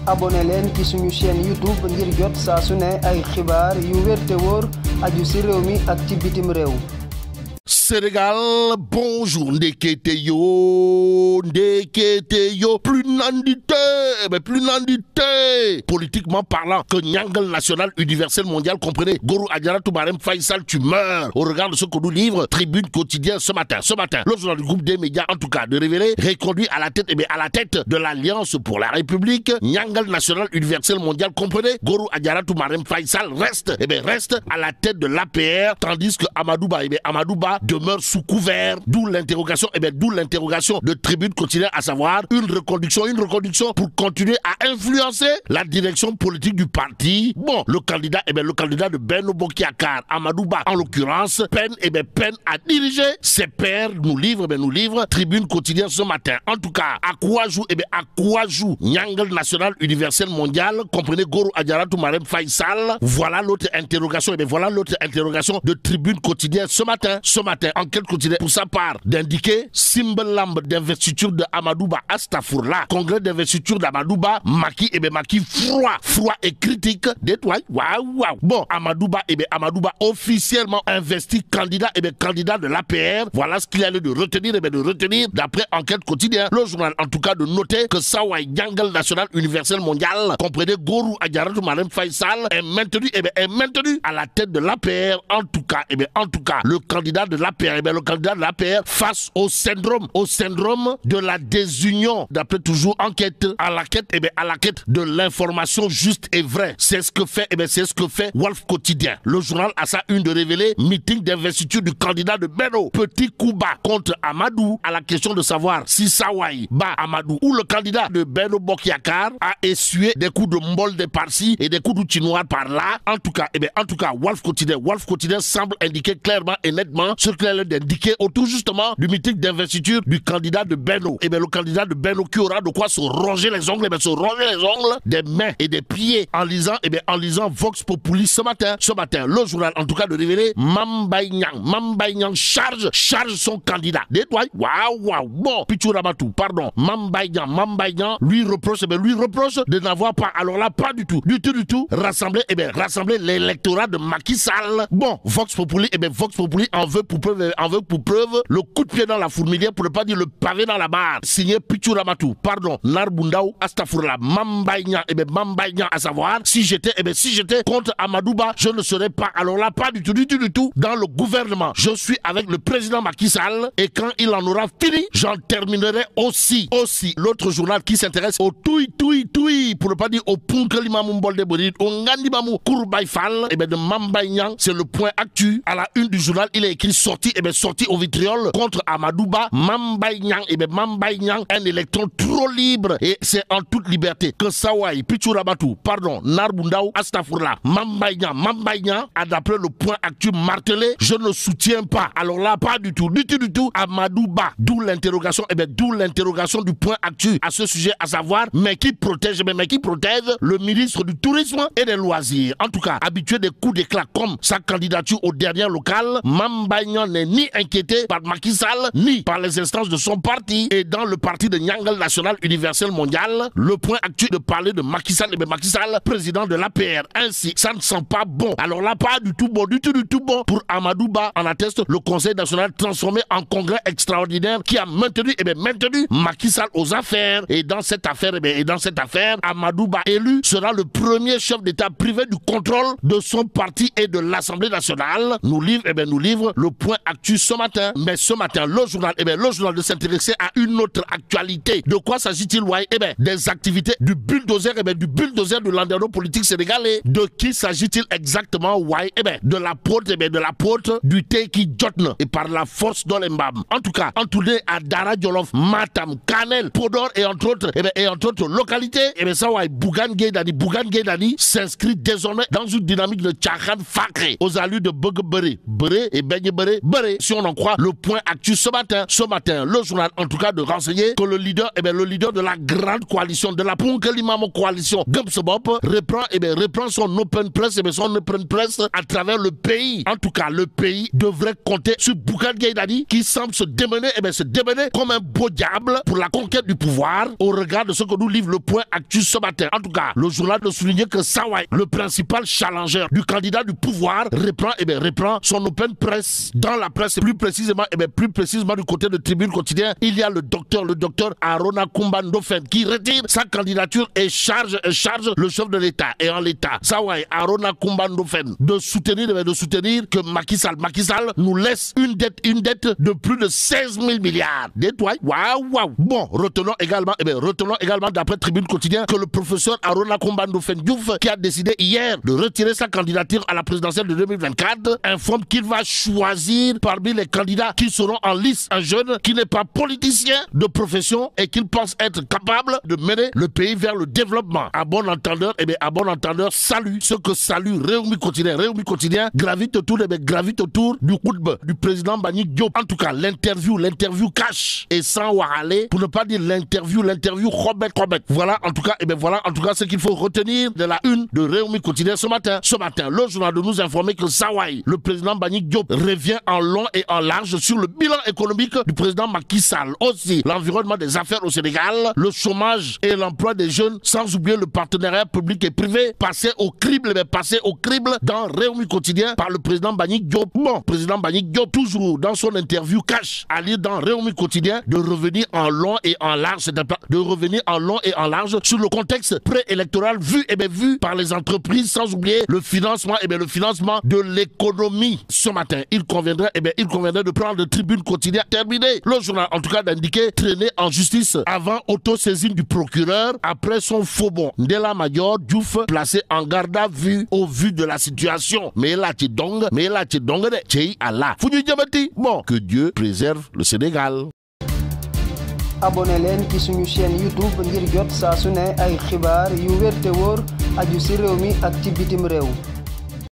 abonné leen ci suñu chaîne YouTube ngir jot saa su ne ay xibaar yu wér te wóor aju ci réew mi ak ci bitim réew. Sénégal, bonjour, ndekete yo, plus nandité, mais plus nandité. Politiquement parlant, que Nyangal National Universel Mondial, comprenez, Gorou Adjara Toumarem Faisal, tu meurs. Au regard de ce que nous livre Tribune Quotidien ce matin, le journal du groupe des médias, en tout cas, de révéler, reconduit à la tête, à la tête de l'Alliance pour la République, Nyangal National Universel Mondial, comprenez, Gorou Adjara Toumarem Faisal reste à la tête de l'APR, tandis que Amadouba, Amadouba demeure sous couvert, d'où l'interrogation, de Tribune Quotidienne, à savoir une reconduction pour continuer à influencer la direction politique du parti. Bon, le candidat de Benno Bokk Yakaar, Amadouba, en l'occurrence, peine à diriger ses pairs, nous livre Tribune Quotidienne ce matin. En tout cas, à quoi joue Nyangal National Universel Mondial, comprenez Gorou Adjara Toumarem Faisal. Voilà l'autre interrogation, de Tribune Quotidienne ce matin, enquête quotidienne pour sa part d'indiquer Simbalamb d'investiture de Amadouba Astafourla, congrès d'investiture d'Amadouba, Macky froid et critique d'étoile. Waouh. Bon, Amadouba officiellement investi candidat de l'APR. Voilà ce qu'il y a lieu de retenir d'après enquête quotidienne. Le journal en tout cas de noter que Sawai Nyangal National Universel Mondial, comprenez Gorou Adjara Toumarem Faisal, est maintenu à la tête de l'APR. En tout cas, le candidat de l'APR, face au syndrome de la désunion, d'après toujours enquête, à la quête de l'information juste et vraie. C'est ce que fait Wolf Quotidien. Le journal a sa une de révéler meeting d'investiture du candidat de Benno. Petit coup bas contre Amadou à la question de savoir si Sawai bat Amadou ou le candidat de Benno Bokk Yakaar a essuyé des coups de mbolde par-ci et des coups de chinois par-là. En tout cas, Wolf Quotidien semble indiquer clairement et nettement ce qu'il a d'indiquer autour justement du meeting d'investiture du candidat de Benno. Le candidat de Benno qui aura de quoi se ronger les ongles, des mains et des pieds en lisant Vox Populi ce matin. Le journal en tout cas de révéler Mame Mbaye Niang charge son candidat. Waouh. Bon, Pichouramatou, pardon. Mame Mbaye Niang lui reproche de n'avoir pas, alors là, pas du tout, rassembler l'électorat de Macky Sall. Bon, Vox Populi en veut pour preuve le coup de pied dans la fourmilière, pour ne pas dire le pavé dans la barre. Signé Pichouramatou, pardon, Narbundaou Astafourla, Mame Mbaye Niang, à savoir, si j'étais contre Amadouba, je ne serais pas, alors là, pas du tout, dans le gouvernement. Je suis avec le président Macky Sall, et quand il en aura fini, j'en terminerai aussi. L'autre journal qui s'intéresse au toui, pour ne pas dire au Punkelimamu Mbolde Borid, au Ngandibamou Kouroubaï Fall, de Mame Mbaye Niang, c'est le point actu. À la une du journal, il est écrit sorti au vitriol contre Amadouba, Mame Mbaye Niang, un électron trop libre, et c'est en toute liberté que Sawai Pichouramatou, pardon, Narbundaou Astafourla, Mame Mbaye Niang a d'après le point actu martelé, je ne soutiens pas, alors là pas du tout Amadouba, d'où l'interrogation du point actu à ce sujet, à savoir mais qui protège le ministre du tourisme et des loisirs. En tout cas, habitué des coups d'éclat comme sa candidature aux dernières locales, Mame Mbaye Niang n'est ni inquiété par Macky Sall, ni par les instances de son parti. Et dans le parti de Nyangal National Universel Mondial, le point actuel de parler de Macky Sall, président de l'APR. Ainsi, ça ne sent pas bon. Alors là, pas du tout bon, pour Amadouba, en atteste le Conseil national transformé en congrès extraordinaire qui a maintenu Macky Sall aux affaires. Et dans cette affaire, Amadouba élu sera le premier chef d'État privé du contrôle de son parti et de l'Assemblée nationale. Nous livre le point actu ce matin. Mais ce matin, le journal de s'intéresser à une autre actualité. De quoi s'agit-il, des activités du bulldozer, de l'anderno politique sénégalais. De qui s'agit-il exactement, de l'apôtre du thé qui jotne et par la force d'Olembam. En tout cas, entouré à Dara Djolof, Matam, Kanel, Podor et entre autres localités, Bougane Gueye Dany s'inscrit désormais dans une dynamique de Tchakhan Fakre aux allures de Bere et Benye Bere, barré, si on en croit le point actu ce matin. Ce matin, le journal, en tout cas, de renseigner que le leader de la grande coalition, de la Punkalimamo coalition, Gumsebop, reprend son open press, son open press à travers le pays. En tout cas, le pays devrait compter sur Bougane Gueye Dany, qui semble se démener comme un beau diable pour la conquête du pouvoir, au regard de ce que nous livre le point actu ce matin. En tout cas, le journal de souligner que Sawai, le principal challenger du candidat du pouvoir, reprend son open press dans la presse, plus précisément du côté de Tribune Quotidien. Il y a le docteur Arona Coumba Ndofen qui retire sa candidature et charge le chef de l'État. Et en l'État, Sawai Arona Coumba Ndofen de soutenir que Macky Sall nous laisse une dette de plus de 16 000 milliards. Waouh. Bon, retenons également d'après Tribune Quotidien que le professeur Arona Coumba Ndofen Diouf, qui a décidé hier de retirer sa candidature à la présidentielle de 2024, informe qu'il va choisir parmi les candidats qui seront en lice un jeune qui n'est pas politicien de profession et qu'il pense être capable de mener le pays vers le développement. À bon entendeur, salue ce que salue Rewmi Quotidien. Rewmi Quotidien gravite autour du khutba du président Mbagnick Diop. En tout cas, l'interview cash et sans warale, pour ne pas dire l'interview Robert. Voilà en tout cas ce qu'il faut retenir de la une de Rewmi Quotidien ce matin. Ce matin, le journal de nous informer que Sawai, le président Mbagnick Diop, revient en long et en large sur le bilan économique du président Macky Sall. Aussi, l'environnement des affaires au Sénégal, le chômage et l'emploi des jeunes, sans oublier le partenariat public et privé, passé au crible dans Rewmi Quotidien par le président Mbagnick Diop. Bon, président Mbagnick Diop, toujours dans son interview cash, à lire dans Rewmi Quotidien, de revenir en long et en large sur le contexte préélectoral vu par les entreprises, sans oublier le financement de l'économie. Ce matin, il conviendrait de prendre Tribune Quotidien terminé. Le journal, en tout cas, d'indiquer traîner en justice avant autosaisine du procureur après son faux bon. Ndella Madior Diouf placé en garde à vue au vu de la situation. Mais là, tu donges de Tchei Allah. Bon, que Dieu préserve le Sénégal. abonné leen ci suñu chaîne YouTube ngir jot saa su ne ay xibaar yu wér te wóor aju ci réew mi ak ci bitim réew.